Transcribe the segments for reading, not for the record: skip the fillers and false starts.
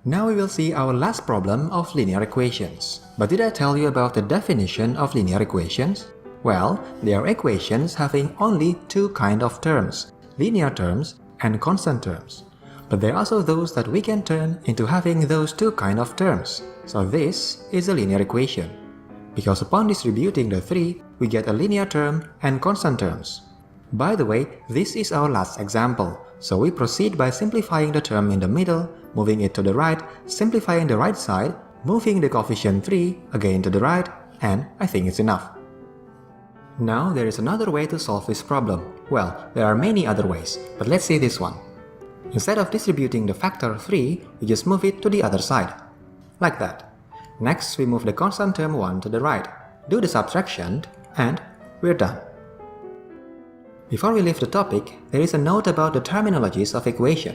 Now we will see our last problem of linear equations. But did I tell you about the definition of linear equations? Well, they are equations having only two kinds of terms, linear terms and constant terms. But there are also those that we can turn into having those two kinds of terms. So this is a linear equation. Because upon distributing the three, we get a linear term and constant terms. By the way, this is our last example. So we proceed by simplifying the term in the middle, moving it to the right, simplifying the right side, moving the coefficient 3 again to the right, and I think it's enough. Now there is another way to solve this problem. Well, there are many other ways, but let's see this one. Instead of distributing the factor 3, we just move it to the other side. Like that. Next, we move the constant term 1 to the right, do the subtraction, and we're done. Before we leave the topic, there is a note about the terminologies of equation.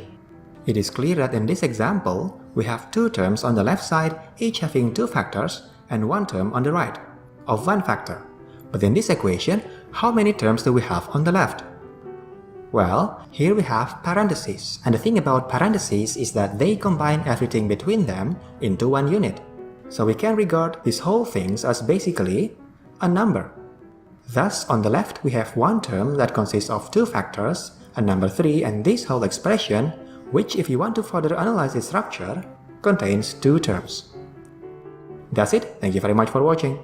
It is clear that in this example, we have two terms on the left side, each having two factors, and one term on the right, of one factor. But in this equation, how many terms do we have on the left? Well, here we have parentheses, and the thing about parentheses is that they combine everything between them into one unit. So we can regard these whole things as basically a number. Thus, on the left we have one term that consists of two factors, a number 3, and this whole expression, which if you want to further analyze its structure, contains two terms. That's it, thank you very much for watching.